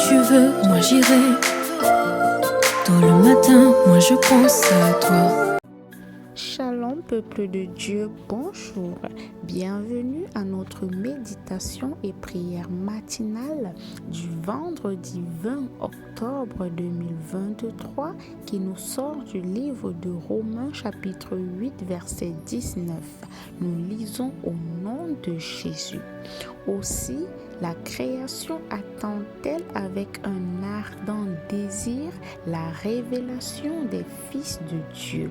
tu veux, moi j'irai. Tôt le matin, moi je pense à toi. Shalom peuple de Dieu, bonjour. Bienvenue à notre méditation et prière matinale du vendredi 20 octobre 2023 qui nous sort du livre de Romains chapitre 8 verset 19. Nous lisons au nom de Jésus. Aussi, la création attend-elle avec un ardent désir la révélation des fils de Dieu.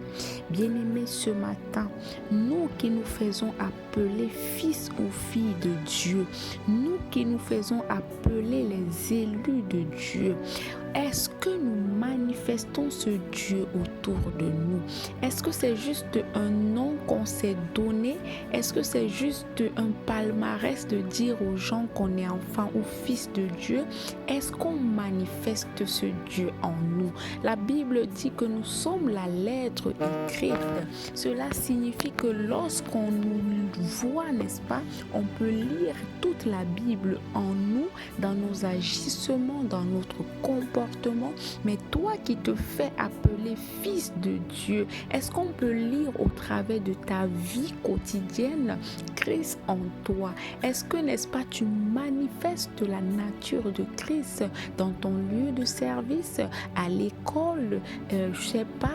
Bien-aimés, ce matin, nous qui nous faisons appeler fils ou filles de Dieu, nous qui nous faisons appeler les élus de Dieu, est-ce que nous manifestons ce Dieu autour de nous? Est-ce que c'est juste un nom qu'on s'est donné? Est-ce que c'est juste un palmarès de dire aux gens qu'on est enfant ou fils de Dieu? Est-ce qu'on manifeste ce Dieu en nous? La Bible dit que nous sommes la lettre écrite. Cela signifie que lorsqu'on nous voit, n'est-ce pas, on peut lire toute la Bible en nous, dans nos agissements, dans notre comportement. Mais toi qui te fais appeler fils de Dieu, est-ce qu'on peut lire au travers de ta vie quotidienne Christ en toi? Est-ce que, n'est-ce pas, tu manifestes la nature de Christ dans ton lieu de service, à l'école, je sais pas,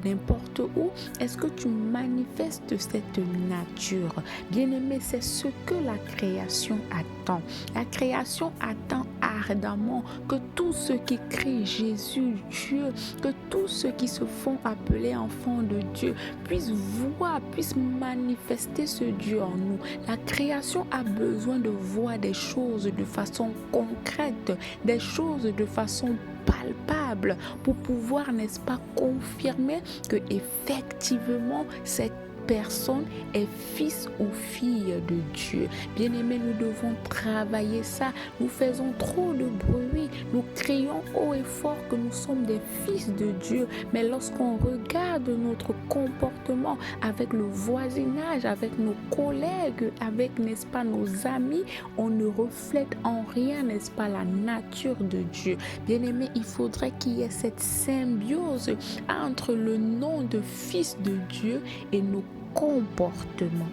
n'importe où? Est-ce que tu manifestes cette nature? Bien-aimé, c'est ce que la création attend. La création attend ardemment que tous ceux qui crient Jésus, Dieu, que tous ceux qui se font appeler enfants de Dieu puissent voir, puissent manifester ce Dieu en nous. La création a besoin de voir des choses de façon concrète, des choses de façon palpable pour pouvoir, n'est-ce pas, confirmer que effectivement cette personne est fils ou fille de Dieu. Bien-aimés, nous devons travailler ça. Nous faisons trop de bruit. Nous crions haut et fort que nous sommes des fils de Dieu. Mais lorsqu'on regarde notre comportement avec le voisinage, avec nos collègues, avec, n'est-ce pas, nos amis, on ne reflète en rien, n'est-ce pas, la nature de Dieu. Bien-aimés, il faudrait qu'il y ait cette symbiose entre le nom de fils de Dieu et nos comportements.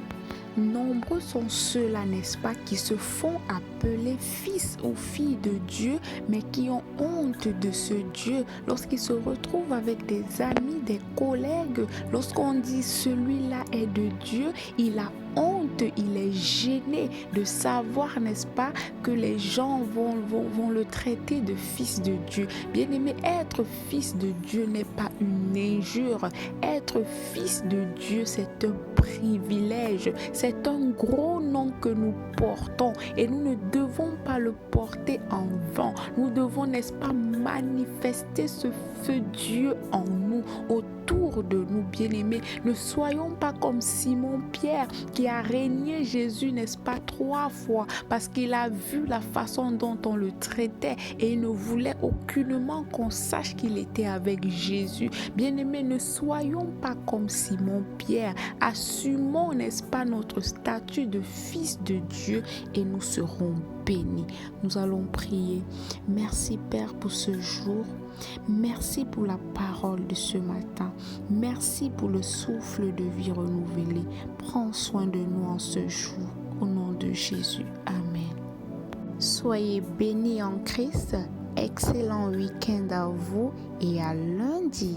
Nombreux sont ceux-là, n'est-ce pas, qui se font appeler fils ou filles de Dieu, mais qui ont honte de ce Dieu. Lorsqu'ils se retrouvent avec des amis, des collègues, lorsqu'on dit celui-là est de Dieu, il a honte, il est gêné de savoir, n'est-ce pas, que les gens vont le traiter de fils de Dieu. Bien-aimé, être fils de Dieu n'est pas une injure. Être fils de Dieu, c'est un privilège. C'est un gros nom que nous portons et nous ne devons pas le porter en vain. Nous devons, n'est-ce pas, manifester ce feu Dieu en nous, autour de nous, bien-aimés. Ne soyons pas comme Simon-Pierre qui a régné Jésus, n'est-ce pas, 3 fois parce qu'il a vu la façon dont on le traitait et il ne voulait aucunement qu'on sache qu'il était avec Jésus. Bien-aimés, ne soyons pas comme Simon-Pierre. Assumons, n'est-ce pas, notre statut de fils de Dieu et nous serons bénis. Nous allons prier. Merci Père pour ce jour. Merci pour la parole de ce matin. Merci pour le souffle de vie renouvelé. Prends soin de nous en ce jour. Au nom de Jésus. Amen. Soyez bénis en Christ. Excellent week-end à vous et à lundi.